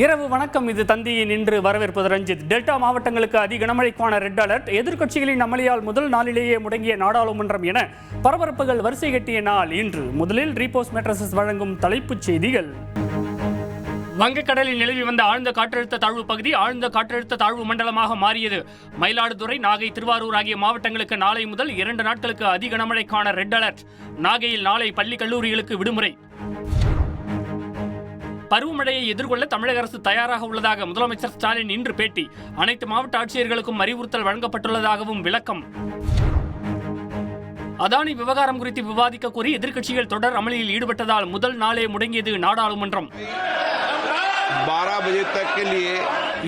இரவு வணக்கம். இது தந்தியின் இன்று வரவேற்பது ரஞ்சித். டெல்டா மாவட்டங்களுக்கு அதி கனமழைக்கான ரெட் அலர்ட். எதிர்க்கட்சிகளின் அமளியால் முதல் நாளிலேயே முடங்கிய நாடாளுமன்றம் என பரபரப்புகள் வரிசை கட்டிய நாள் இன்று. முதலில் ரீபோஸ் மேட்ரஸஸ் வழங்கும் தலைப்புச் செய்திகள். வங்கக்கடலில் நிலவி வந்த ஆழ்ந்த காற்றழுத்த தாழ்வு பகுதி ஆழ்ந்த காற்றழுத்த தாழ்வு மண்டலமாக மாறியது. மயிலாடுதுறை, நாகை, திருவாரூர் ஆகிய மாவட்டங்களுக்கு நாளை முதல் 2 நாட்களுக்கு அதி கனமழைக்கான ரெட் அலர்ட். நாகையில் நாளை பள்ளி கல்லூரிகளுக்கு விடுமுறை. பருவமழையை எதிர்கொள்ள தமிழக அரசு தயாராக உள்ளதாக முதலமைச்சர் ஸ்டாலின் இன்று பேட்டி. அனைத்து மாவட்ட ஆட்சியர்களுக்கும் அறிவுறுத்தல் வழங்கப்பட்டுள்ளதாகவும் விளக்கம். அதானி விவகாரம் குறித்து விவாதிக்க கோரி எதிர்க்கட்சிகள் தொடர் அமளியில் ஈடுபட்டதால் முதல் நாளே முடங்கியது நாடாளுமன்றம்.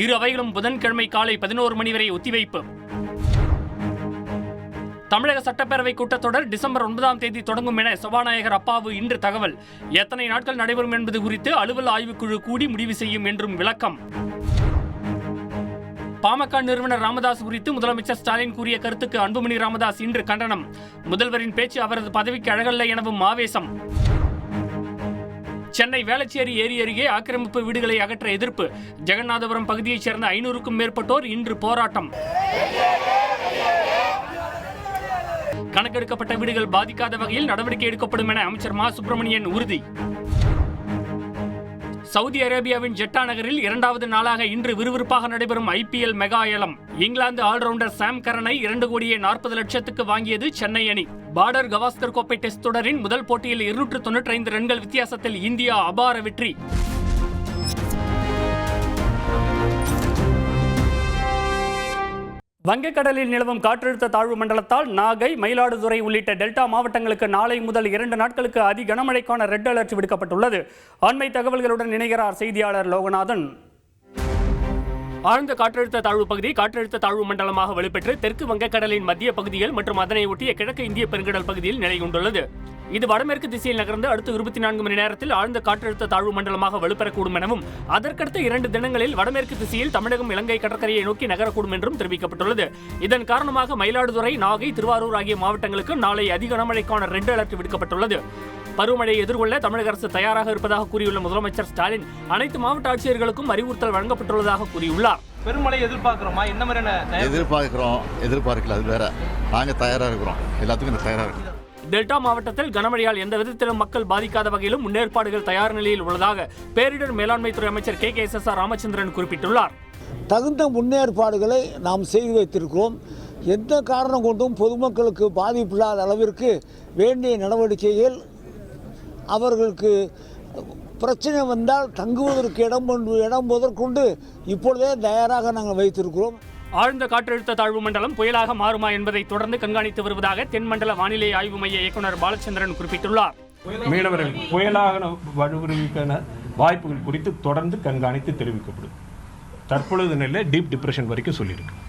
இரு அவைகளும் புதன்கிழமை காலை 11 மணி வரை ஒத்திவைப்பு. தமிழக சட்டப்பேரவை கூட்டத்தொடர் டிசம்பர் 9ஆம் தேதி தொடங்கும் என சபாநாயகர் அப்பாவு இன்று தகவல். எத்தனை நாட்கள் நடைபெறும் என்பது குறித்து அலுவல் ஆய்வுக்குழு கூடி முடிவு செய்யும் என்றும் விளக்கம். பாமக நிறுவனர் ராமதாஸ் குறித்து முதலமைச்சர் ஸ்டாலின் கூறிய கருத்துக்கு அன்புமணி ராமதாஸ் இன்று கண்டனம். முதல்வரின் பேச்சு அவரது பதவிக்கு அழகல்ல எனவும் ஆவேசம். சென்னை வேளச்சேரி ஏரி அருகே ஆக்கிரமிப்பு வீடுகளை அகற்ற எதிர்ப்பு. ஜெகநாதபுரம் பகுதியைச் சேர்ந்த 500க்கும் மேற்பட்டோர் இன்று போராட்டம். கணக்கெடுக்கப்பட்ட வீடுகள் பாதிக்காத வகையில் நடவடிக்கை எடுக்கப்படும் என அமைச்சர் மா சுப்பிரமணியன் உறுதி. சவுதி அரேபியாவின் ஜெட்டா நகரில் 2வது நாளாக இன்று விறுவிறுப்பாக நடைபெறும் IPL மெகா ஏலம். இங்கிலாந்து ஆல்ரவுண்டர் சாம் கரனை 2,40,00,000க்கு வாங்கியது சென்னை அணி. பார்டர் கவாஸ்கர் கோப்பை டெஸ்ட் தொடரின் முதல் போட்டியில் 295 ரன்கள் வித்தியாசத்தில் இந்தியா அபார வெற்றி. வங்கக்கடலில் நிலவும் காற்றழுத்த தாழ்வு மண்டலத்தால் நாகை, மயிலாடுதுறை உள்ளிட்ட டெல்டா மாவட்டங்களுக்கு நாளை முதல் 2 நாட்களுக்கு அதி கனமழைக்கான ரெட் அலர்ட் விடுக்கப்பட்டுள்ளது. அண்மை தகவல்களுடன் இணைகிறார் செய்தியாளர் லோகநாதன். ஆழ்ந்த காற்றழுத்த தாழ்வு பகுதி காற்றழுத்த தாழ்வு மண்டலமாக வலுப்பெற்று தெற்கு வங்கக்கடலின் மத்திய பகுதிகள் மற்றும் அதனை ஒட்டிய கிழக்கு இந்திய பெருங்கடல் பகுதியில் நிலை கொண்டுள்ளது. இது வடமேற்கு திசையில் நகர்ந்து அடுத்த 24 மணி நேரத்தில் ஆழ்ந்த காற்றழுத்த தாழ்வு மண்டலமாக வலுப்பெறக்கூடும் எனவும் அதற்கடுத்த 2 தினங்களில் வடமேற்கு திசையில் தமிழகம், இலங்கை கடற்கரையை நோக்கி நகரக்கூடும் என்றும் தெரிவிக்கப்பட்டுள்ளது. இதன் காரணமாக மயிலாடுதுறை, நாகை, திருவாரூர் ஆகிய மாவட்டங்களுக்கு நாளை அதி கனமழைக்கான ரெட் அலர்ட் விடுக்கப்பட்டுள்ளது. பருவமழையை எதிர்கொள்ள தமிழக அரசு தயாராக இருப்பதாக கூறியுள்ள முதலமைச்சர் ஸ்டாலின் அனைத்து மாவட்ட ஆட்சியர்களுக்கும் அறிவுறுத்தல் வழங்கப்பட்டுள்ளதாக கூறியுள்ளார். பெருமழை எதிர்பார்க்கிறோமா? என்ன மாதிரியான எதிர்பார்க்கல, அது வேற. நாங்கள் தயாராக இருக்கிறோம், எல்லாத்துக்கும் தயாராக இருக்கிறோம். டெல்டா மாவட்டத்தில் கனமழையால் எந்த விதத்திலும் மக்கள் பாதிக்காத வகையிலும் முன்னேற்பாடுகள் தயார் நிலையில் உள்ளதாக பேரிடர் மேலாண்மைத்துறை அமைச்சர் KKSSR ராமச்சந்திரன் குறிப்பிட்டுள்ளார். தகுந்த முன்னேற்பாடுகளை நாம் செய்து வைத்திருக்கிறோம். எந்த காரணம் கொண்டும் பொதுமக்களுக்கு பாதிப்பில்லாத அளவிற்கு வேண்டிய நடவடிக்கைகள், அவர்களுக்கு பிரச்சனை வந்தால் தங்குவதற்கு இடம் முதற்கொண்டு இப்பொழுதே தயாராக நாங்கள் வைத்திருக்கிறோம். ஆழ்ந்த காற்றழுத்த தாழ்வு மண்டலம் புயலாக மாறுமா என்பதை தொடர்ந்து கண்காணித்து வருவதாக தென்மண்டல வானிலை ஆய்வு மைய இயக்குநர் பாலச்சந்திரன் குறிப்பிட்டுள்ளார். மீனவர்கள் புயலாக வலுவிற்கான வாய்ப்புகள் குறித்து தொடர்ந்து கண்காணித்து தெரிவிக்கப்படும். தற்பொழுது நிலை டீப் டிப்ரெஷன் வரைக்கும் சொல்லியிருக்கு.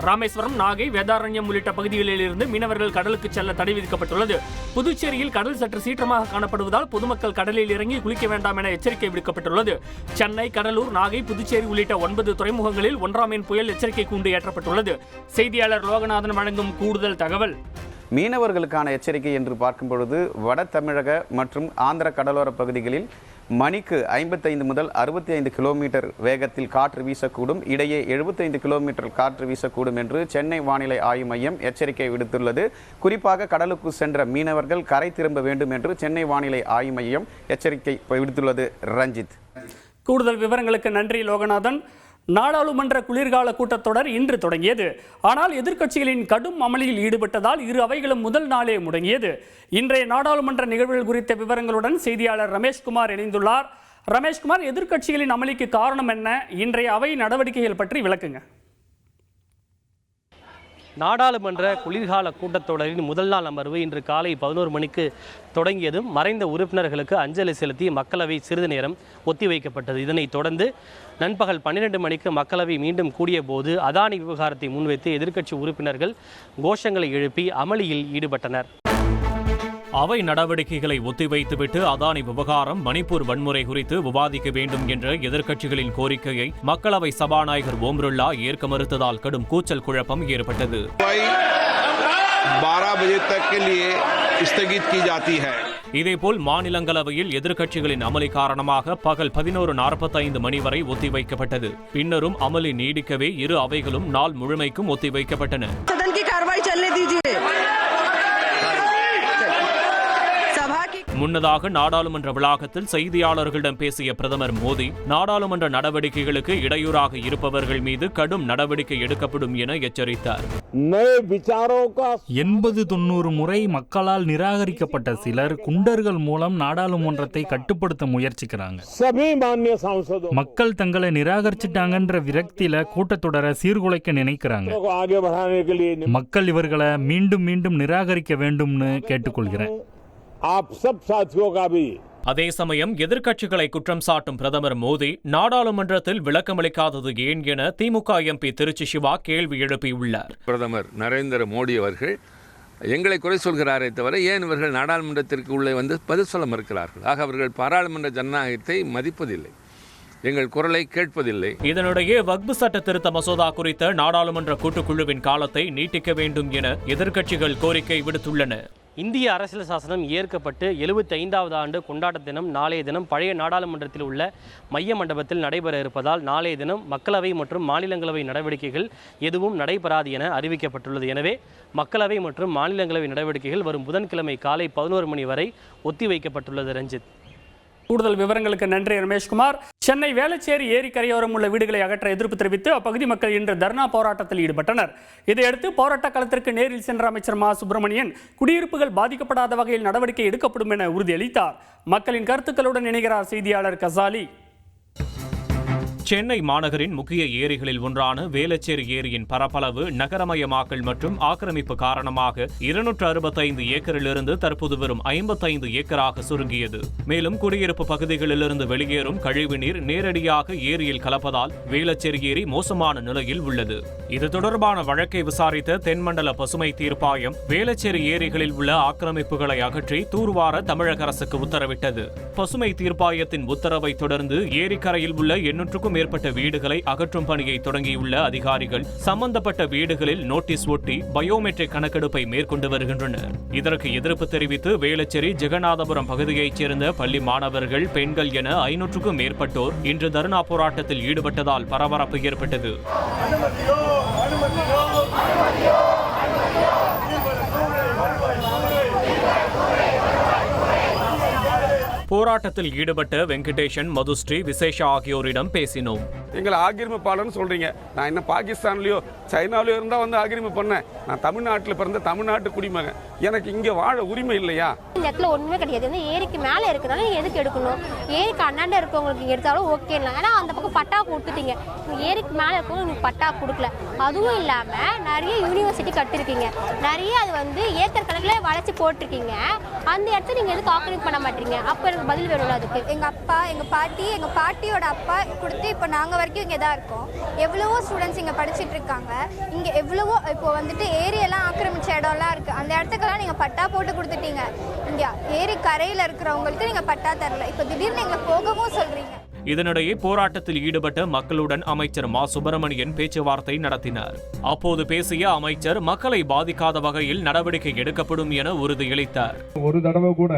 ராமேஸ்வரம், நாகை, வேதாரண்யம் உள்ளிட்ட பகுதிகளில் இருந்து மீனவர்கள் கடலுக்கு செல்ல தடை விதிக்கப்பட்டுள்ளது. புதுச்சேரியில் கடல் சற்று சீற்றமாக காணப்படுவதால் பொதுமக்கள் கடலில் இறங்கி குளிக்க வேண்டாம் என எச்சரிக்கை விடுக்கப்பட்டுள்ளது. சென்னை, கடலூர், நாகை, புதுச்சேரி உள்ளிட்ட 9 துறைமுகங்களில் 1ஆம் எண் புயல் எச்சரிக்கை கூண்டு ஏற்றப்பட்டுள்ளது. செய்தியாளர் லோகநாதன் வழங்கும் கூடுதல் தகவல். மீனவர்களுக்கான எச்சரிக்கை என்று பார்க்கும் பொழுது வட தமிழக மற்றும் ஆந்திர கடலோர பகுதிகளில் மணிக்கு 55 முதல் 65 கிலோமீட்டர் வேகத்தில் காற்று வீசக்கூடும், இடையே 75 கிலோமீட்டர் காற்று வீசக்கூடும் என்று சென்னை வானிலை ஆய்வு மையம் எச்சரிக்கை விடுத்துள்ளது. குறிப்பாக கடலுக்கு சென்ற மீனவர்கள் கரை திரும்ப வேண்டும் என்று சென்னை வானிலை ஆய்வு மையம் எச்சரிக்கை விடுத்துள்ளது. ரஞ்சித். கூடுதல் விவரங்களுக்கு நன்றி லோகநாதன். நாடாளுமன்ற குளிர்கால கூட்டத்தொடர் இன்று தொடங்கியது. ஆனால் எதிர்க்கட்சிகளின் கடும் அமளியில் ஈடுபட்டதால் இரு அவைகளும் முதல் நாளே முடங்கியது. இன்றைய நாடாளுமன்ற நிகழ்வுகள் குறித்த விவரங்களுடன் செய்தியாளர் ரமேஷ்குமார் இணைந்துள்ளார். ரமேஷ்குமார், எதிர்க்கட்சிகளின் அமளிக்கு காரணம் என்ன? இன்றைய அவை நடவடிக்கைகள் பற்றி விளக்குங்க. நாடாளுமன்ற குளிர்கால கூட்டத்தொடரின் முதல் நாள் அமர்வு இன்று காலை 11 மணிக்கு தொடங்கியதும் மறைந்த உறுப்பினர்களுக்கு அஞ்சலி செலுத்தி மக்களவை சிறிது நேரம் ஒத்திவைக்கப்பட்டது. இதனைத் தொடர்ந்து நண்பகல் 12 மணிக்கு மக்களவை மீண்டும் கூடிய போது அதானி விவகாரத்தை முன்வைத்து எதிர்க்கட்சி உறுப்பினர்கள் கோஷங்களை எழுப்பி அமளியில் ஈடுபட்டனர். அவை நடவடிக்கைகளை ஒத்திவைத்துவிட்டு அதானி விவகாரம், மணிப்பூர் வன்முறை குறித்து விவாதிக்க வேண்டும் என்ற எதிர்க்கட்சிகளின் கோரிக்கையை மக்களவை சபாநாயகர் ஓம் பிர்லா ஏற்க மறுத்ததால் கடும் கூச்சல் குழப்பம் ஏற்பட்டது. 12 बजे तक के लिए स्थगित की जाती है. இதேபோல் மாநிலங்களவையில் எதிர்க்கட்சிகளின் அமளி காரணமாக பகல் 11:45 மணி வரை ஒத்திவைக்கப்பட்டது. பின்னரும் அமளி நீடிக்கவே இரு அவைகளும் நாள் முழுமைக்கும் ஒத்திவைக்கப்பட்டன. முன்னதாக நாடாளுமன்ற வளாகத்தில் செய்தியாளர்களிடம் பேசிய பிரதமர் மோடி, நாடாளுமன்ற நடவடிக்கைகளுக்கு இடையூறாக இருப்பவர்கள் மீது கடும் நடவடிக்கை எடுக்கப்படும் என எச்சரித்தார். 80-90 முறை மக்களால் நிராகரிக்கப்பட்ட சிலர் குண்டர்கள் மூலம் நாடாளுமன்றத்தை கட்டுப்படுத்த முயற்சிக்கிறாங்க. மக்கள் தங்களை நிராகரிச்சிட்டாங்கன்ற விரக்தியில கூட்டத்தொடரை சீர்குலைக்க நினைக்கிறாங்க. மக்கள் இவர்களை மீண்டும் மீண்டும் நிராகரிக்க வேண்டும்னு கேட்டுக்கொள்கிறேன். அதே சமயம் எதிர்க்கட்சிகளை குற்றம் சாட்டும் பிரதமர் மோடி, நாடாளுமன்றத்தில் விளக்கமளிக்காதது ஏன் என திமுக எம்பி திருச்சி சிவா கேள்வி எழுப்பியுள்ளார். பிரதமர் நரேந்திர மோடி அவர்கள் எங்களை குறை சொல்கிறாரே தவிர ஏன் இவர்கள் நாடாளுமன்றத்திற்கு உள்ளே வந்து பதில் சொல்ல மறுக்கிறார்கள்? ஆக அவர்கள் பாராளுமன்ற ஜனநாயகத்தை மதிப்பதில்லை, எங்கள் குரலை கேட்பதில்லை. இதனிடையே வக்பு சட்ட திருத்த மசோதா குறித்த நாடாளுமன்ற கூட்டுக்குழுவின் காலத்தை நீட்டிக்க வேண்டும் என எதிர்க்கட்சிகள் கோரிக்கை விடுத்துள்ளன. இந்திய அரசியல் சாசனம் ஏற்கப்பட்டு 75வது ஆண்டு கொண்டாட்ட தினம் நாளைய தினம் பழைய நாடாளுமன்றத்தில் உள்ள மைய மண்டபத்தில் நடைபெற இருப்பதால் நாளைய தினம் மக்களவை மற்றும் மாநிலங்களவை நடவடிக்கைகள் எதுவும் நடைபெறாது என அறிவிக்கப்பட்டுள்ளது. எனவே மக்களவை மற்றும் மாநிலங்களவை நடவடிக்கைகள் வரும் புதன்கிழமை காலை 11 மணி வரை ஒத்திவைக்கப்பட்டுள்ளது. ரஞ்சித், கூடுதல் விவரங்களுக்கு நன்றி ரமேஷ்குமார். சென்னை வேளச்சேரி ஏரி கரையோரம் உள்ள வீடுகளை அகற்ற எதிர்ப்பு தெரிவித்து அப்பகுதி மக்கள் இன்று தர்ணா போராட்டத்தில் ஈடுபட்டனர். இதையடுத்து போராட்ட களத்திற்கு நேரில் சென்ற அமைச்சர் மா சுப்பிரமணியன் குடியிருப்புகள் பாதிக்கப்படாத வகையில் நடவடிக்கை எடுக்கப்படும் என உறுதியளித்தார். மக்களின் கருத்துக்களுடன் இணைகிறார் செய்தியாளர் கசாலி. சென்னை மாநகரின் முக்கிய ஏரிகளில் ஒன்றான வேளச்சேரி ஏரியின் பரப்பளவு நகரமயமாக்கல் மற்றும் ஆக்கிரமிப்பு காரணமாக 265 ஏக்கரிலிருந்து தற்போது வரும் 55 ஏக்கராக சுருங்கியது. மேலும் குடியிருப்பு பகுதிகளிலிருந்து வெளியேறும் கழிவுநீர் நேரடியாக ஏரியில் கலப்பதால் வேளச்சேரி ஏரி மோசமான நிலையில் உள்ளது. இது தொடர்பான வழக்கை விசாரித்த தென்மண்டல பசுமை தீர்ப்பாயம் வேளச்சேரி ஏரிகளில் உள்ள ஆக்கிரமிப்புகளை அகற்றி தூர்வார தமிழக அரசுக்கு உத்தரவிட்டது. பசுமை தீர்ப்பாயத்தின் உத்தரவை தொடர்ந்து ஏரிக்கரையில் உள்ள 800க்கும் மேற்பட்ட வீடுகளை அகற்றும் பணியை தொடங்கியுள்ள அதிகாரிகள் சம்பந்தப்பட்ட வீடுகளில் நோட்டீஸ் ஒட்டி பயோமெட்ரிக் கணக்கெடுப்பை மேற்கொண்டு வருகின்றனர். இதற்கு எதிர்ப்பு தெரிவித்து வேளச்சேரி ஜெகநாதபுரம் பகுதியைச் சேர்ந்த பள்ளி மாணவர்கள், பெண்கள் என 500க்கும் மேற்பட்டோர் இன்று தர்ணா போராட்டத்தில் ஈடுபட்டதால் பரபரப்பு ஏற்பட்டது. போராட்டத்தில் ஈடுபட்ட வெங்கடேஷன், மதுஸ்ரீ, விசேஷா ஆகியோரிடம் பேசினோம். எங்களை ஆக்கிரமிப்பாளர்னு சொல்றீங்க. நான் என்ன பாகிஸ்தான்லயோ சைனாலயோ இருந்தா வந்து ஆக்கிரமிப்பு பண்ணேன்? நான் தமிழ்நாட்டில் பிறந்த தமிழ்நாட்டு குடிமகன். எனக்கு இங்க வாழ உரிமை இல்லையா? இந்த இடத்துல ஒண்ணுமே கிடையாது. வந்து ஏரிக்கு மேல இருக்கிறதால நீங்க எதுக்கு எடுக்கணும்? ஏரிக்கு அண்ணாண்ட இருக்கவங்களுக்கு எடுத்தாலும் ஓகே இல்லை. ஏன்னா அந்த பக்கம் பட்டா கொடுத்துட்டீங்க. ஏரிக்கு மேல இருக்கவங்க உங்களுக்கு பட்டா கொடுக்கல. அதுவும் இல்லாம நிறைய யூனிவர்சிட்டி கட்டிருக்கீங்க, நிறைய அது வந்து ஏக்கர் கணக்கில் வளைச்சு போட்டிருக்கீங்க. அந்த இடத்துல நீங்க எதுக்கு ஆக்கிரமிப்பு பண்ண மாட்டீங்க? அப்ப எனக்கு பதில் வேணும்ல அதுக்கு. எங்க அப்பா, எங்க பாட்டியோட அப்பா கொடுத்து இப்போ நாங்க வரைக்கும் இங்கே தான் இருக்கோம். எவ்வளவோ ஸ்டூடெண்ட்ஸ் இங்கே படிச்சுட்டு இருக்காங்க. இங்கே எவ்வளவோ இப்போ வந்துட்டு ஏரியெல்லாம் ஆக்கிரமிச்ச இடம்லாம் இருக்குது. அந்த இடத்துக்கெல்லாம் நீங்கள் பட்டா போட்டு கொடுத்துட்டீங்க. இங்கே ஏரி கரையில் இருக்கிறவங்களுக்கு நீங்கள் பட்டா தரல. இப்போ திடீர்னு எங்களை போகவும் சொல்கிறீங்க. இதனிடையே போராட்டத்தில் ஈடுபட்ட மக்களுடன் அமைச்சர் மா சுப்பிரமணியன் பேச்சுவார்த்தை நடத்தினார். அப்போது பேசிய அமைச்சர் மக்களை பாதிக்காத வகையில் நடவடிக்கை எடுக்கப்படும் என உறுதியளித்தார். ஒரு தடவை கூட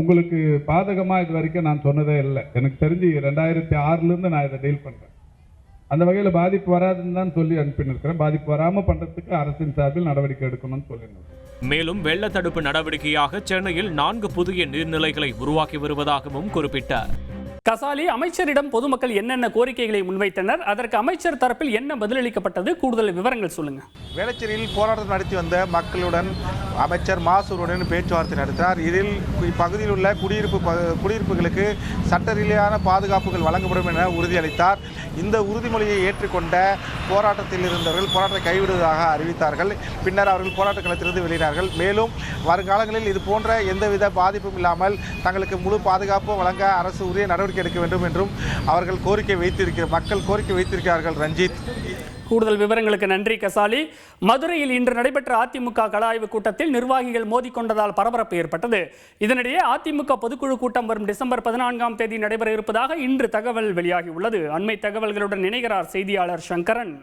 உங்களுக்கு பாதகமாக இது வரைக்கும் நான் சொன்னதே இல்லை. எனக்கு தெரிஞ்சு 2006லேருந்து நான் இதை டீல் பண்ணுறேன். அந்த வகையில் பாதிப்பு வராதுன்னு தான் சொல்லி அனுப்பினிருக்கிறேன். பாதிப்பு வராமல் பண்ணுறதுக்கு அரசின் சார்பில் நடவடிக்கை எடுக்கணும்னு சொல்லியிருந்தேன். மேலும் வெள்ள தடுப்பு நடவடிக்கையாக சென்னையில் 4 புதிய நீர்நிலைகளை உருவாக்கி வருவதாகவும் குறிப்பிட்டார். கசாலி, அமைச்சரிடம் பொதுமக்கள் என்னென்ன கோரிக்கைகளை முன்வைத்தனர், அதற்கு அமைச்சர் தரப்பில் என்ன பதிலளிக்கப்பட்டது, கூடுதல் விவரங்கள் சொல்லுங்க. வேளச்சேரியில் போராட்டம் நடத்தி வந்த மக்களுடன் அமைச்சர் மாசூருடன் பேச்சுவார்த்தை நடத்தினார். இதில் இப்பகுதியில் உள்ள குடியிருப்புகளுக்கு சட்ட ரீதியான பாதுகாப்புகள் வழங்கப்படும் என உறுதியளித்தார். இந்த உறுதிமொழியை ஏற்றுக்கொண்ட போராட்டத்தில் இருந்தவர்கள் போராட்டத்தை கைவிடுவதாக அறிவித்தார்கள். பின்னர் அவர்கள் போராட்ட களத்திலிருந்து வெளியினார்கள். மேலும் வருங்காலங்களில் இது போன்ற எந்தவித பாதிப்பும் இல்லாமல் தங்களுக்கு முழு பாதுகாப்பு வழங்க அரசு உரிய நடவடிக்கை எடுக்க வேண்டும் என்றும் அவர்கள் மக்கள் கோரிக்கை வைத்திருக்கிறார்கள். ரஞ்சித், கூடுதல் விவரங்களுக்கு நன்றி கசாலி. மதுரையில் இன்று நடைபெற்ற அதிமுக கள ஆய்வு கூட்டத்தில் நிர்வாகிகள் மோதிக்கொண்டதால் பரபரப்பு ஏற்பட்டது. இதனிடையே அதிமுக பொதுக்குழு கூட்டம் வரும் டிசம்பர் 14ஆம் தேதி நடைபெற இருப்பதாக இன்று தகவல் வெளியாகியுள்ளது. அண்மை தகவல்களுடன் இணைகிறார் செய்தியாளர் சங்கரன்.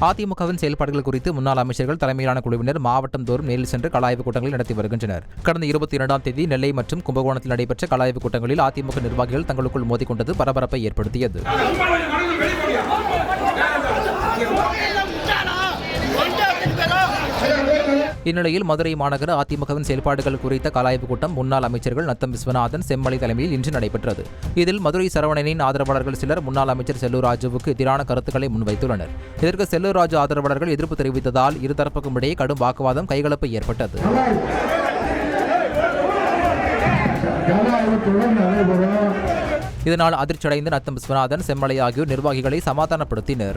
அதிமுகவின் செயல்பாடுகள் குறித்து முன்னாள் அமைச்சர்கள் தலைமையிலான குழுவினர் மாவட்டம் தோறும் நேரில் சென்று கள ஆய்வுக் கூட்டங்களை நடத்தி வருகின்றனர். கடந்த 22ஆம் தேதி நெல்லை மற்றும் கும்பகோணத்தில் நடைபெற்ற கள ஆய்வுக் கூட்டங்களில் அதிமுக நிர்வாகிகள் தங்களுக்குள் மோதிக்கொண்டது பரபரப்பை ஏற்படுத்தியது. இந்நிலையில் மதுரை மாநகர அதிமுகவின் செயல்பாடுகள் குறித்த கள ஆய்வுக் கூட்டம் முன்னாள் அமைச்சர்கள் நத்தம் விஸ்வநாதன், செம்மலை தலைமையில் இன்று நடைபெற்றது. இதில் மதுரை சரவணனின் ஆதரவாளர்கள் சிலர் முன்னாள் அமைச்சர் செல்லூர் ராஜுவுக்கு எதிரான கருத்துக்களை முன்வைத்துள்ளனர். இதற்கு செல்லூர் ராஜு ஆதரவாளர்கள் எதிர்ப்பு தெரிவித்ததால் இருதரப்புக்கும் இடையே கடும் வாக்குவாதம், கைகலப்பு ஏற்பட்டது. இதனால் அதிர்ச்சியடைந்த நத்தம் விஸ்வநாதன், செம்மலை ஆகியோர் நிர்வாகிகளை சமாதானப்படுத்தினர்.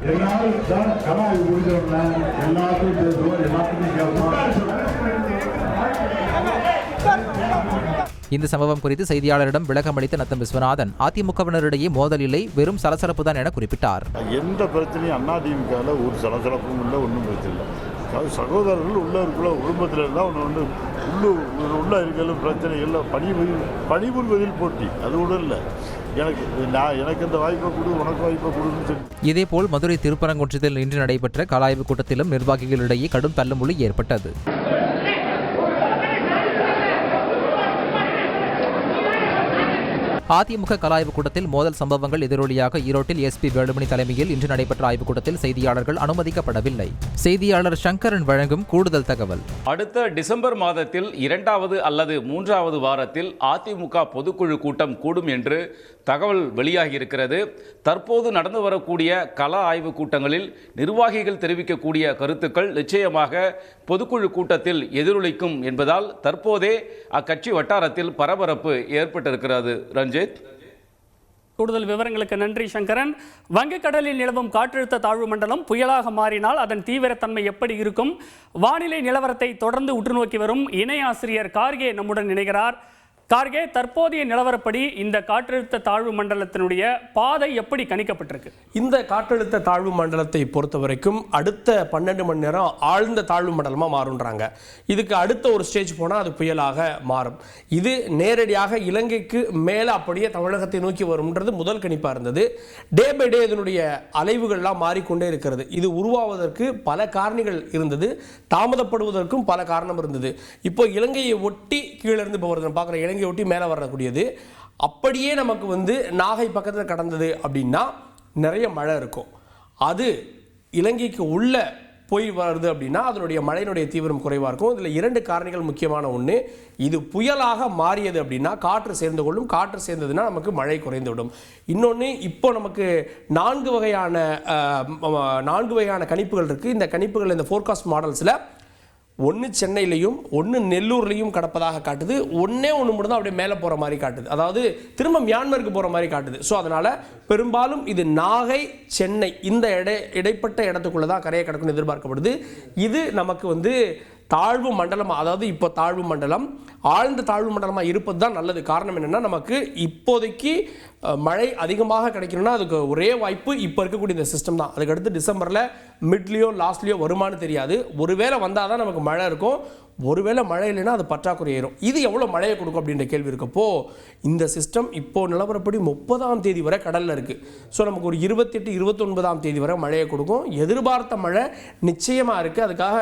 இந்த சம்பவம் குறித்து செய்தியாளரிடம் விளக்கம் அளித்த நத்தம் விஸ்வநாதன், அதிமுகவினரிடையே மோதல் இல்லை, வெறும் சலசலப்பு தான் என குறிப்பிட்டார். எந்த பிரச்சனையும் அதிமுக ஒரு சலசலப்பும் இல்லை, ஒன்றும் பிரச்சனை இல்லை. சகோதரர்கள் உள்ள இருக்கிற குடும்பத்தில் எல்லாம் ஒன்று உள்ள இருக்கிற பிரச்சனை இல்லை. பணிபுரிவதில் போட்டி, அது கூட இல்லை. எனக்கு இந்த வாய்ப்பை கொடு, உனக்கு வாய்ப்பை கொடுன்னு சொல்லி. இதேபோல் மதுரை திருப்பரங்குன்றத்தில் இன்று நடைபெற்ற கள ஆய்வுக் கூட்டத்திலும் நிர்வாகிகளிடையே கடும் தள்ளுமுள்ளி ஏற்பட்டது. அதிமுக கள ஆய்வுக் கூட்டத்தில் மோதல் சம்பவங்கள் எதிரொலியாக ஈரோட்டில் எஸ்பி வேலுமணி தலைமையில் இன்று நடைபெற்ற ஆய்வுக் கூட்டத்தில் செய்தியாளர்கள் அனுமதிக்கப்படவில்லை. செய்தியாளர் சங்கரன் வழங்கும் கூடுதல் தகவல். அடுத்த டிசம்பர் மாதத்தில் 2வது அல்லது 3வது வாரத்தில் அதிமுக பொதுக்குழு கூட்டம் கூடும் என்று தகவல் வெளியாகியிருக்கிறது. தற்போது நடந்து வரக்கூடிய கள ஆய்வுக் கூட்டங்களில் நிர்வாகிகள் தெரிவிக்கக்கூடிய கருத்துக்கள் நிச்சயமாக பொதுக்குழு கூட்டத்தில் எதிரொலிக்கும் என்பதால் தற்போதே அக்கட்சி வட்டாரத்தில் பரபரப்பு ஏற்பட்டிருக்கிறது. ரஞ்சித், கூடுதல் விவரங்களுக்கு நன்றி சங்கரன். வங்கக்கடலில் நிலவும் காற்றழுத்த தாழ்வு மண்டலம் புயலாக மாறினால் அதன் தீவிரத்தன்மை எப்படி இருக்கும்? வானிலை நிலவரத்தை தொடர்ந்து உற்று நோக்கி வரும் இணை ஆசிரியர் கார்கே நம்முடன் இணைகிறார். கார்கே, தற்போதைய நிலவரப்படி இந்த காற்றழுத்த தாழ்வு மண்டலத்தினுடைய பாதை எப்படி கணிக்கப்பட்டிருக்கு? இந்த காற்றழுத்த தாழ்வு மண்டலத்தை பொறுத்த வரைக்கும் அடுத்த 12 மணி நேரம் ஆழ்ந்த தாழ்வு மண்டலமாக மாறுன்றாங்க. இதுக்கு அடுத்த ஒரு ஸ்டேஜ் போனால் அது புயலாக மாறும். இது நேரடியாக இலங்கைக்கு மேலே அப்படியே தமிழகத்தை நோக்கி வரும்ன்றது முதல் கணிப்பாக இருந்தது. டே பை டே இதனுடைய அலைவுகள்லாம் மாறிக்கொண்டே இருக்கிறது. இது உருவாவதற்கு பல காரணிகள் இருந்தது, தாமதப்படுவதற்கும் பல காரணம் இருந்தது. இப்போ இலங்கையை ஒட்டி கீழே இருந்து இப்போ வருது பார்க்குற இலங்கை ஒட்டி மேலே வரக்கூடியது. அப்படியே நமக்கு நாகை பக்கத்தில் கடந்தது அப்படின்னா நிறைய மழை இருக்கும். அது இலங்கைக்கு உள்ள போய் வருது அப்படின்னா அதனுடைய மழையினுடைய தீவிரம் குறைவாக இருக்கும். இதில் 2 காரணிகள் முக்கியமான ஒன்று, இது புயலாக மாறியது அப்படின்னா காற்று சேர்ந்து கொள்ளும், காற்று சேர்ந்ததுன்னா நமக்கு மழை குறைந்துவிடும். இன்னொன்று, இப்போ நமக்கு 4 வகையான கணிப்புகள் இருக்குது. இந்த கணிப்புகள் இந்த ஃபோர்காஸ்ட் மாடல்ஸில் ஒன்று சென்னையிலையும் ஒன்று நெல்லூர்லையும் கடப்பதாக காட்டுது, ஒன்று மட்டும் தான் அப்படியே மேலே போகிற மாதிரி காட்டுது, அதாவது திரும்ப மியான்மருக்கு போகிற மாதிரி காட்டுது. ஸோ அதனால் பெரும்பாலும் இது நாகை சென்னை இந்த இடைப்பட்ட இடத்துக்குள்ளே தான் கரையை கடக்கும்னு எதிர்பார்க்கப்படுது. இது நமக்கு தாழ்வு மண்டலம், அதாவது இப்போ தாழ்வு மண்டலம் ஆழ்ந்த தாழ்வு மண்டலமாக இருப்பது தான் நல்லது. காரணம் என்னென்னா, நமக்கு இப்போதைக்கு மழை அதிகமாக கிடைக்கணும்னா அதுக்கு ஒரே வாய்ப்பு இப்போ இருக்கக்கூடிய இந்த சிஸ்டம் தான். அதுக்கடுத்து டிசம்பரில் மிட்லேயோ லாஸ்ட்லேயோ வருமானு தெரியாது. ஒருவேளை வந்தால் தான் நமக்கு மழை இருக்கும், ஒருவேளை மழை இல்லைன்னா அது பற்றாக்குறை ஏறும். இது எவ்வளோ மழையை கொடுக்கும் அப்படின்ற கேள்வி இருக்கப்போ இந்த சிஸ்டம் இப்போ நிலவரப்படி 30ஆம் தேதி வரை கடலில் இருக்குது. ஸோ நமக்கு ஒரு 28, 29ஆம் தேதி வரை மழையை கொடுக்கும். எதிர்பார்த்த மழை நிச்சயமாக இருக்குது. அதுக்காக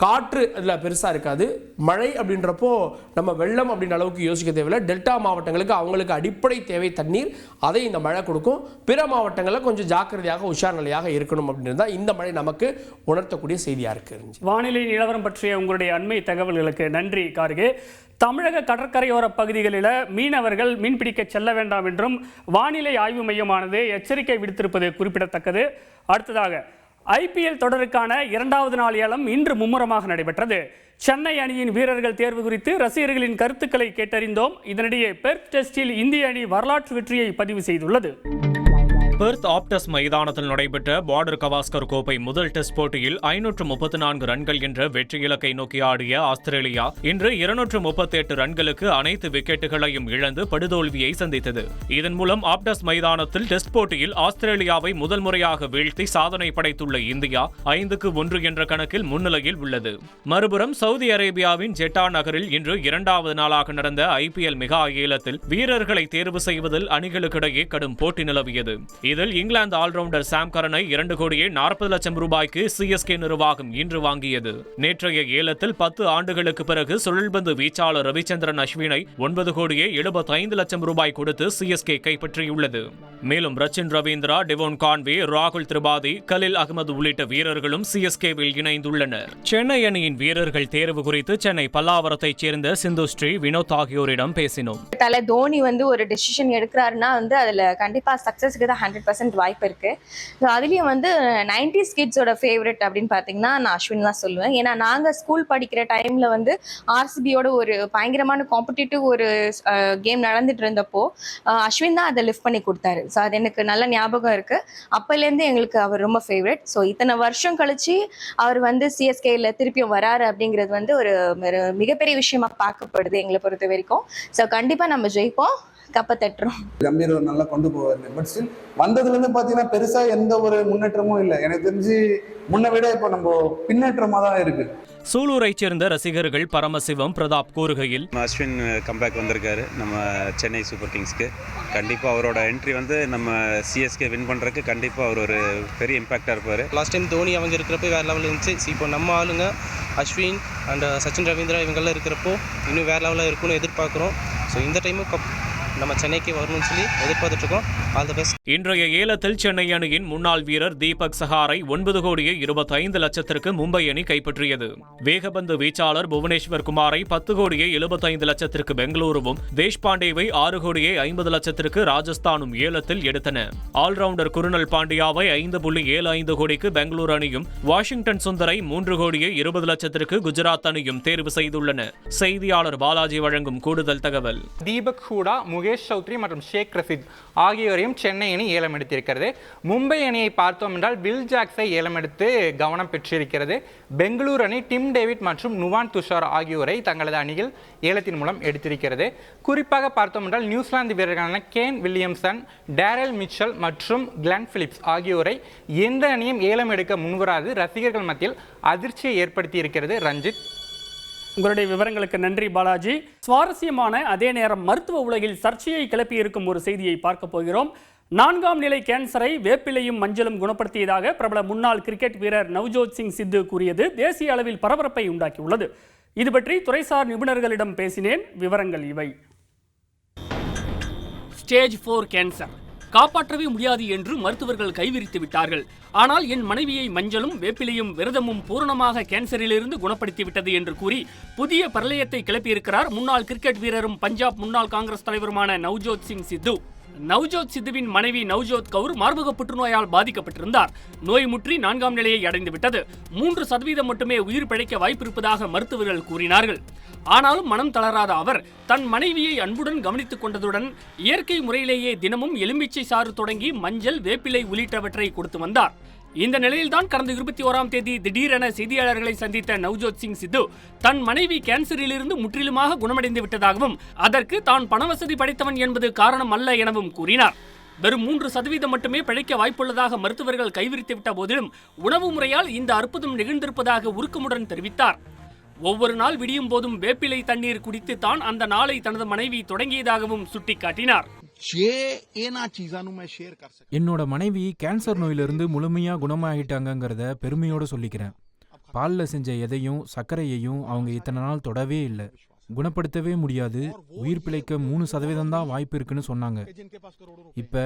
காற்று அதில் பெருசாக இருக்காது. மழை அப்படின்றப்போ நம்ம வெள்ளம் அப்படின்ற அளவுக்கு யோசிக்க தேவையில்லை. டெல்டா மாவட்டங்களுக்கு அவங்களுக்கு அடிப்படை தேவை தண்ணீர், அதை இந்த மழை கொடுக்கும். பிற மாவட்டங்களில் கொஞ்சம் ஜாக்கிரதையாக உஷார் நிலையாக இருக்கணும் அப்படின்னு தான் இந்த மழை நமக்கு உணர்த்தக்கூடிய செய்தியாக இருக்குது. வானிலை நிலவரம் பற்றிய உங்களுடைய அண்மை தகவல்களுக்கு நன்றி கார்கே. தமிழக கடற்கரையோர பகுதிகளில் மீனவர்கள் மீன்பிடிக்க செல்ல வேண்டாம் என்றும் வானிலை ஆய்வு மையமானது எச்சரிக்கை விடுத்திருப்பது குறிப்பிடத்தக்கது. அடுத்ததாக IPL தொடருக்கான 2வது நாள் ஏலம் இன்று மும்முரமாக நடைபெற்றது. சென்னை அணியின் வீரர்கள் தேர்வு குறித்து ரசிகர்களின் கருத்துக்களை கேட்டறிந்தோம். இதனிடையே பெர்த் டெஸ்டில் இந்திய அணி வரலாற்று வெற்றியை பதிவு செய்துள்ளது. பெர்த் ஆப்டஸ் மைதானத்தில் நடைபெற்ற பார்டர் கவாஸ்கர் கோப்பை முதல் டெஸ்ட் போட்டியில் 534 ரன்கள் என்ற வெற்றி இலக்கை நோக்கி ஆடிய ஆஸ்திரேலியா இன்று 238 ரன்களுக்கு அனைத்து விக்கெட்டுகளையும் இழந்து படுதோல்வியை சந்தித்தது. இதன் மூலம் ஆப்டஸ் மைதானத்தில் டெஸ்ட் போட்டியில் ஆஸ்திரேலியாவை முதல் முறையாக வீழ்த்தி சாதனை படைத்துள்ள இந்தியா 5-1 என்ற கணக்கில் முன்னிலையில் உள்ளது. மறுபுறம் சவுதி அரேபியாவின் ஜெட்டா நகரில் இன்று 2வது நாளாக நடந்த IPL மெகா ஏலத்தில் வீரர்களை தேர்வு செய்வதில் அணிகளுக்கிடையே கடும் போட்டி நிலவியது. இதில் இங்கிலாந்து ஆல்ரவுண்டர் சாம் கரனை 2,40,00,000 ரூபாய்க்கு சிஎஸ்கே நிர்வாகம் இன்று வாங்கியது. நேற்றைய ஏலத்தில் 10 ஆண்டுகளுக்கு பிறகு சுழல்பந்து வீச்சாளர் ரவிச்சந்திரன் அஸ்வினை 9,75,00,000 ரூபாய் கொடுத்து சிஎஸ்கே கைப்பற்றியுள்ளது. மேலும் ரச்சின் ரவீந்திரா, டெவோன் கான்வே, ராகுல் திரிபாதி, கலில் அகமது உள்ளிட்ட வீரர்களும் சிஎஸ்கேவில் இணைந்துள்ளனர். சென்னை அணியின் வீரர்கள் தேர்வு குறித்து சென்னை பல்லாவரத்தைச் சேர்ந்த சிந்து ஸ்ரீ, வினோத் ஆகியோரிடம் பேசினோம். தலை தோனி ஒரு டிசிஷன் எடுக்கிறாருன்னா அதுல கண்டிப்பா சக்சஸ்க்கு தான் 100% வாய்ப்பு இருக்கு. அதுலயும் 90s கிட்ஸோட ஃபேவரட் அப்படின்னு பாத்தீங்கன்னா நான் அஸ்வின் தான் சொல்லுவேன். ஏன்னா நாங்க ஸ்கூல் படிக்கிற டைம்ல ஆர்சிபியோட ஒரு பயங்கரமான காம்படிட்டிவ் ஒரு கேம் நடந்துட்டு இருந்தப்போ அஸ்வின் தான் அதை லிஃப்ட் பண்ணி கொடுத்தாரு. ஸோ அது எனக்கு நல்ல ஞாபகம் இருக்கு. அப்போலேருந்து எங்களுக்கு அவர் ரொம்ப ஃபேவரட். ஸோ இத்தனை வருஷம் கழிச்சு அவர் சிஎஸ்கேல திருப்பியும் வராரு அப்படிங்கிறது ஒரு மிகப்பெரிய விஷயமா பார்க்கப்படுது எங்களை பொறுத்த வரைக்கும். ஸோ கண்டிப்பா நம்ம ஜெயிப்போம், கப்பை தட்டுறோம். கம்பீர் நல்லா கொண்டு போவார். பட் ஸ்டில் வந்ததுலேருந்து பார்த்தீங்கன்னா பெருசா எந்த ஒரு முன்னேற்றமும் இல்லை. எனக்கு தெரிஞ்சு முன்ன விட இப்போ நம்ம பின்னேற்றமாக தான் இருக்கு. சூலூரைச் சேர்ந்த ரசிகர்கள் பரமசிவம், பிரதாப் கூறுகையில், அஸ்வின் கம்பேக் வந்திருக்காரு நம்ம சென்னை சூப்பர் கிங்ஸ்க்கு. கண்டிப்பாக அவரோட என்ட்ரி நம்ம சிஎஸ்கே வின் பண்ணுறதுக்கு கண்டிப்பாக அவர் ஒரு பெரிய இம்பாக்டாக இருப்பார். லாஸ்ட் டைம் தோனி அவங்க இருக்கிறப்ப வேறு லெவலில் இருந்துச்சு. இப்போ நம்ம ஆளுங்க அஸ்வின் அண்ட் சச்சின் ரவீந்திரா இவங்கெல்லாம் இருக்கிறப்போ இன்னும் வேறு லெவலில் இருக்குன்னு எதிர்பார்க்குறோம். ஸோ இந்த டைமும் நம்ம சென்னைக்கு வரணும்னு சொல்லி எதிர்பார்த்துட்ருக்கோம். All the best. இன்றைய ஏலத்தில் சென்னை அணியின் முன்னாள் வீரர் தீபக் சஹாரை 9,25,00,000 மும்பை அணி கைப்பற்றியது. வேகபந்து வீச்சாளர் புவனேஸ்வர் குமாரை 10,75,00,000 பெங்களூருவும், தேஷ்பாண்டேவை 6,50,00,000 ராஜஸ்தானும் ஏலத்தில் எடுத்தன. ஆல்ரவுண்டர் குருணல் பாண்டியாவை 5,75 கோடிக்கு பெங்களூரு அணியும், வாஷிங்டன் சுந்தரை 3,20,00,000 குஜராத் அணியும் தேர்வு செய்துள்ளன. செய்தியாளர் பாலாஜி வழங்கும் கூடுதல் தகவல். தீபக் ஹூடா, முகேஷ் சௌத்ரி மற்றும் ஷேக் ரஷீத் ஆகியோரையும் சென்னை அணி ஏலம் எடுத்திருக்கிறது. மும்பை அணியை பார்த்தோம் என்றால் வில் ஜாக்ஸை ஏலம் எடுத்து கவனம் பெற்றிருக்கிறது. பெங்களூரு அணி டிம் டேவிட் மற்றும் நுவான் துஷார் ஆகியோரை தங்களது அணியில் ஏலத்தின் மூலம் எடுத்திருக்கிறது. குறிப்பாக பார்த்தோம் என்றால் நியூசிலாந்து வீரர்களான கேன் வில்லியம்சன், டேரல் மிச்சல் மற்றும் கிளென் பிலிப்ஸ் ஆகியோரை எந்த அணியும் ஏலம் எடுக்க முன்வராது ரசிகர்கள் மத்தியில் அதிர்ச்சியை ஏற்படுத்தி இருக்கிறது. ரஞ்சித், உங்களுடைய விவரங்களுக்கு நன்றி பாலாஜி. சுவாரஸ்யமான அதே நேரம் மருத்துவ உலகில் சர்ச்சையை கிளப்பியிருக்கும் ஒரு செய்தியை பார்க்க போகிறோம். 4ஆம் நிலை கேன்சரை வேப்பிலையும் மஞ்சளும் குணப்படுத்தியதாக பிரபல முன்னாள் கிரிக்கெட் வீரர் நவ்ஜோத் சிங் சித்து கூறியது தேசிய அளவில் பரபரப்பை உண்டாக்கியுள்ளது. இது பற்றி துறைசார் நிபுணர்களிடம் பேசினேன். விவரங்கள் இவை. ஸ்டேஜ் 4 கேன்சர் காப்பாற்றவே முடியாது என்று மருத்துவர்கள் கைவிரித்து விட்டார்கள். ஆனால் என் மனைவியை மஞ்சளும் வேப்பிலையும் விரதமும் பூரணமாக கேன்சரிலிருந்து குணப்படுத்திவிட்டது என்று கூறி புதிய பிரளயத்தை கிளப்பியிருக்கிறார் முன்னாள் கிரிக்கெட் வீரரும் பஞ்சாப் முன்னாள் காங்கிரஸ் தலைவருமான நவ்ஜோத் சிங் சித்து. நவ்ஜோத் சித்துவின் மனைவி நவ்ஜோத் கவுர் மார்பக புற்றுநோயால் பாதிக்கப்பட்டிருந்தார். நோய் முற்றி 4ஆம் நிலையை அடைந்துவிட்டது. 3% மட்டுமே உயிர் பிழைக்க வாய்ப்பிருப்பதாக மருத்துவர்கள் கூறினார்கள். ஆனாலும் மனம் தளராத அவர் தன் மனைவியை அன்புடன் கவனித்துக் கொண்டதுடன் இயற்கை முறையிலேயே தினமும் எலுமிச்சை சாறு தொடங்கி மஞ்சள், வேப்பிலை உள்ளிட்டவற்றை கொடுத்து வந்தார். இந்த நிலையில்தான் கடந்த 21ஆம் தேதி திடீரென செய்தியாளர்களை சந்தித்த நவ்ஜோத் சிங் சித்து தன் மனைவி கேன்சரிலிருந்து முற்றிலுமாக குணமடைந்து விட்டதாகவும் அதற்கு தான் பணவசதி படைத்தவன் என்பது காரணம் அல்ல எனவும் கூறினார். வெறும் 3% மட்டுமே பிழைக்க வாய்ப்புள்ளதாக மருத்துவர்கள் கைவிரித்துவிட்ட போதிலும் உணவு முறையால் இந்த அற்புதம் நிகழ்ந்திருப்பதாக உருக்கமுடன் தெரிவித்தார். ஒவ்வொரு நாள் விடியும் போதும் வேப்பிலை தண்ணீர் குடித்து தான் அந்த நாளை தனது மனைவி தொடங்கியதாகவும் சுட்டிக்காட்டினார். என்னோட மனைவி கேன்சர் நோயிலிருந்து முழுமையா குணமாகிட்டாங்கிறத பெருமையோட சொல்லிக்கிறேன். பாலில் செஞ்ச எதையும் சர்க்கரையையும் அவங்க இத்தனை நாள் தொடவே இல்லை. குணப்படுத்தவே முடியாது, உயிர் பிழைக்க 3% தான் வாய்ப்பு இருக்குன்னு சொன்னாங்க. இப்ப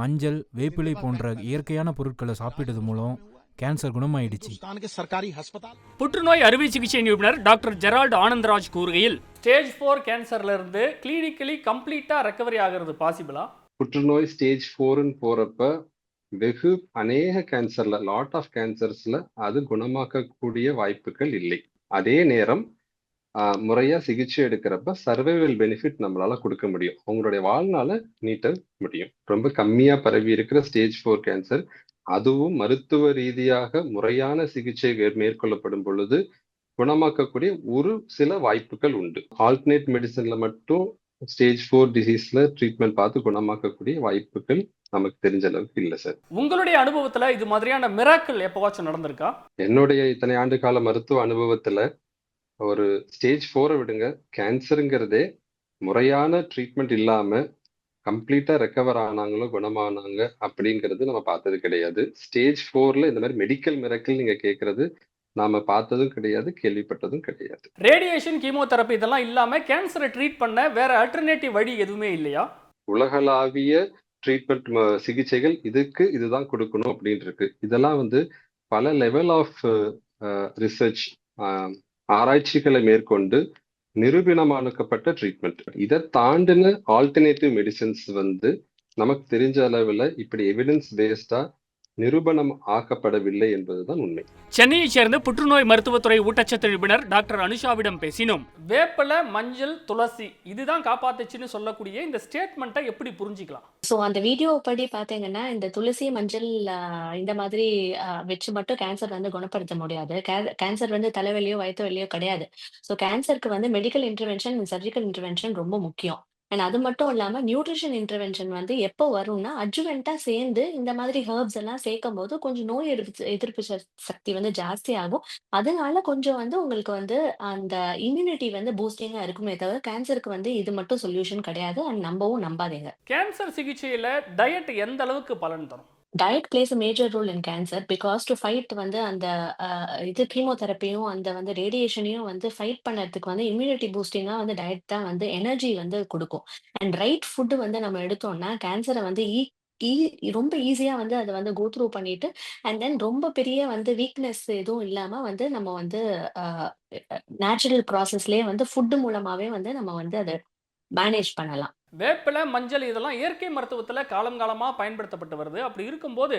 மஞ்சள், வேப்பிலை போன்ற இயற்கையான பொருட்களை சாப்பிட்டது மூலம் கேன்சர் குணமாயிடுச்சு. புற்றுநோய் அறுவை சிகிச்சை நிபுணர் டாக்டர் ஜெரால்ட் ஆனந்தராஜ் கூறுகையில், ஸ்டேஜ் 4 கேன்சர்ல இருந்து கிளினிக்கலி கம்ப்ளீட்டா ரெக்கவரி ஆகிறது பாசிபிளா? புற்றுநோய் ஸ்டேஜ் 4ன்னு போறப்ப வெகு அநேக கேன்சர்ல, லாட் ஆஃப் கேன்சர்ஸ்ல அது குணமாக்கக்கூடிய வாய்ப்புகள் இல்லை. அதே நேரம் முறையா சிகிச்சை எடுக்கிறப்ப சர்வைவல் பெனிஃபிட் நம்மளால கொடுக்க முடியும். அவங்களுடைய வாழ்நாள நீட்ட முடியும். ரொம்ப கம்மியா பரவி இருக்கிற ஸ்டேஜ் 4 கேன்சர், அதுவும் மருத்துவ ரீதியாக முறையான சிகிச்சை மேற்கொள்ளப்படும் பொழுது குணமாக்கக்கூடிய ஒரு சில வாய்ப்புகள் உண்டு. ஆல்டர்னேட் மெடிசன்ல மட்டும் ஸ்டேஜ் 4 டிசீஸ்ல ட்ரீட்மெண்ட் பார்த்து குணமாக்கக்கூடிய வாய்ப்புகள் நமக்கு தெரிஞ்ச அளவுக்கு இல்லை சார். உங்களுடைய அனுபவத்துல இது மாதிரியான மிராக்கிள் எப்பவாச்சும் நடந்திருக்கா? என்னுடைய இத்தனை ஆண்டு கால மருத்துவ அனுபவத்துல ஒரு ஸ்டேஜ் 4 விடுங்க, கேன்சருங்கிறதே முறையான ட்ரீட்மெண்ட் இல்லாம கம்ப்ளீட்டாக ரெக்கவர் ஆனாங்களோ குணமானாங்க அப்படிங்கிறது நம்ம பார்த்தது கிடையாது. ஸ்டேஜ் 4ல இந்த மாதிரி மெடிக்கல் மிரக்கல் நீங்கள் கேட்குறது நாம பார்த்ததும் கிடையாது, கேள்விப்பட்டதும் கிடையாது. ரேடியேஷன், கீமோதெரப்பி இதெல்லாம் இல்லாம கேன்சரை ட்ரீட் பண்ண வேற ஆல்டர்னேட்டிவ் வழி எதுவுமே இல்லையா? உலகளாவிய ட்ரீட்மெண்ட் சிகிச்சைகள் இதுதான் கொடுக்கணும் அப்படின்னு இருக்கு. இதெல்லாம் வந்து பல லெவல் ஆஃப் ரிசர்ச் ஆராய்ச்சிகளை மேற்கொண்டு நிரூபணமாக்கப்பட்ட ட்ரீட்மெண்ட். இதை தாண்டின ஆல்டர்னேட்டிவ் மெடிசன்ஸ் வந்து நமக்கு தெரிஞ்ச அளவில் இப்படி எவிடன்ஸ் பேஸ்டா நிரூபணம் ஆக்கப்படவில்லை என்பதுதான் உண்மை. சென்னையைச் சேர்ந்த புற்றுநோய் மருத்துவத்துறை ஊட்டச்சத்து நிபுணர் டாக்டர் அனுஷாவிடம் பேசினோம். வேப்பலை, மஞ்சள், துளசி இதுதான் காப்பாத்துச்சுன்னு சொல்லக்கூடிய இந்த ஸ்டேட்மெண்ட்டை எப்படி புரிஞ்சிக்கலாம்? ஸோ அந்த வீடியோ படி பார்த்தீங்கன்னா இந்த துளசி, மஞ்சள் இந்த மாதிரி வச்சு மட்டும் கேன்சர் வந்து குணப்படுத்த முடியாது. கேன்சர் வந்து தலைவலியோ வயிற்று வலியோ கிடையாது. ஸோ கேன்சருக்கு வந்து மெடிக்கல் இன்டர்வென்ஷன், சர்ஜிக்கல் இன்டர்வென்ஷன் ரொம்ப முக்கியம். அண்ட் அது மட்டும் இல்லாமல் நியூட்ரிஷன் இன்டர்வென்ஷன் வந்து எப்போ வரும்னா அட்ஜுவெண்ட்டாக சேர்ந்து இந்த மாதிரி ஹெர்ப்ஸ் எல்லாம் சேர்க்கும் போது கொஞ்சம் நோய் எதிர்ப்பு சக்தி வந்து ஜாஸ்தி ஆகும். அதனால கொஞ்சம் வந்து உங்களுக்கு வந்து அந்த இம்யூனிட்டி வந்து பூஸ்டிங்காக இருக்குமே தவிர கேன்சருக்கு வந்து இது மட்டும் சொல்யூஷன் கிடையாது. அண்ட் நம்பவும் நம்பாதீங்க. கேன்சர் சிகிச்சையில் டயட் எந்த அளவுக்கு பலன் தரும்? Diet plays a major role in cancer because to fight வந்து அந்த இது கீமோதெரப்பியும் அந்த வந்து ரேடியேஷனையும் வந்து ஃபைட் பண்ணுறதுக்கு வந்து இம்யூனிட்டி பூஸ்டிங்காக வந்து டயட் தான் வந்து எனர்ஜி வந்து கொடுக்கும். அண்ட் ரைட் ஃபுட்டு வந்து நம்ம எடுத்தோம்னா கேன்சரை வந்து ரொம்ப ஈஸியாக வந்து அதை வந்து கோ த்ரூ பண்ணிட்டு அண்ட் தென் ரொம்ப பெரிய வந்து வீக்னஸ் எதுவும் இல்லாமல் வந்து நம்ம வந்து நேச்சுரல் ப்ராசஸ்லேயே வந்து ஃபுட்டு மூலமாகவே வந்து நம்ம வந்து அதை மேனேஜ் பண்ணலாம். வேப்பிலை, மஞ்சள் இதெல்லாம் இயற்கை மருத்துவத்தில் காலம் காலமாக பயன்படுத்தப்பட்டு வருது. அப்படி இருக்கும்போது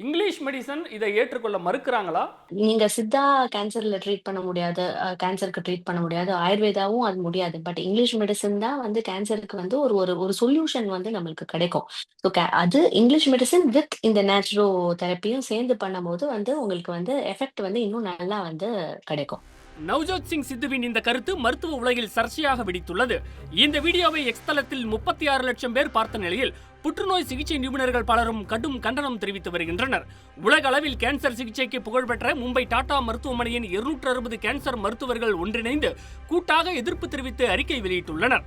இங்கிலீஷ் மெடிசன் இதை ஏற்றுக்கொள்ள மறுக்கிறாங்களா? நீங்க சித்தா கேன்சர்ல ட்ரீட் பண்ண முடியாது, கேன்சருக்கு ட்ரீட் பண்ண முடியாது, ஆயுர்வேதாவும் அது முடியாது. பட் இங்கிலீஷ் மெடிசன் தான் வந்து கேன்சருக்கு வந்து ஒரு சொல்யூஷன் வந்து நம்மளுக்கு கிடைக்கும். ஸோ அது இங்கிலீஷ் மெடிசன் வித் இந்த நேச்சுரோ தெரப்பியும் சேர்ந்து பண்ணும்போது வந்து உங்களுக்கு வந்து எஃபெக்ட் வந்து இன்னும் நல்லா வந்து கிடைக்கும். நவ்ஜோத் சிங் சித்துவின் இந்த கருத்து மருத்துவ உலகில் சர்ச்சையாக வெடித்துள்ளது. இந்த வீடியோவை எக்ஸ் தளத்தில் 36 லட்சம் பேர் பார்த்த நிலையில் புற்றுநோய் சிகிச்சை நிபுணர்கள் பலரும் கடும் கண்டனம் தெரிவித்து வருகின்றனர். உலக அளவில் கேன்சர் சிகிச்சைக்கு புகழ்பெற்ற மும்பை டாடா மருத்துவமனையின் 260 கேன்சர் மருத்துவர்கள் ஒன்றிணைந்து கூட்டாக எதிர்ப்பு தெரிவித்து அறிக்கை வெளியிட்டுள்ளனர்.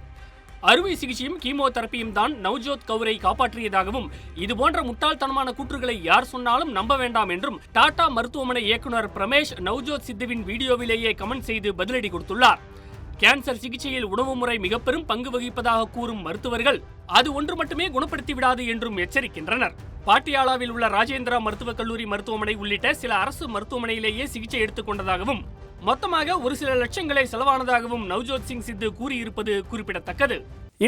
அறுவை சிகிச்சையும் கீமோதெரப்பியும் தான் நவ்ஜோத் கவுரை காப்பாற்றியதாகவும் இதுபோன்ற முட்டாள்தனமான கூற்றுகளை யார் சொன்னாலும் நம்ப வேண்டாம் என்றும் டாடா மருத்துவமனை இயக்குனர் பிரமேஷ் நவ்ஜோத் சித்துவின் வீடியோவிலேயே கமெண்ட் செய்து பதிலடி கொடுத்துள்ளார். கேன்சர் சிகிச்சையில் உணவு முறை மிக பெரும் பங்கு வகிப்பதாக கூறும் மருத்துவர்கள் அது ஒன்று மட்டுமே குணப்படுத்தி விடாது என்றும் எச்சரிக்கின்றனர். பாட்டியாலாவில் உள்ள ராஜேந்திரா மருத்துவக் கல்லூரி மருத்துவமனை உள்ளிட்ட சில அரசு மருத்துவமனையிலேயே சிகிச்சை எடுத்துக் கொண்டதாகவும் மொத்தமாக ஒரு சில லட்சங்களை செலவானதாகவும் நவ்ஜோத் சிங் சித்து கூறியிருப்பது குறிப்பிடத்தக்கது.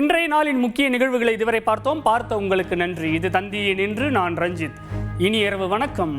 இன்றைய நாளின் முக்கிய நிகழ்வுகளை இதுவரை பார்த்தோம். பார்த்த உங்களுக்கு நன்றி. இது தந்தியின் இன்று நான் ரஞ்சித். இனி இரவு வணக்கம்.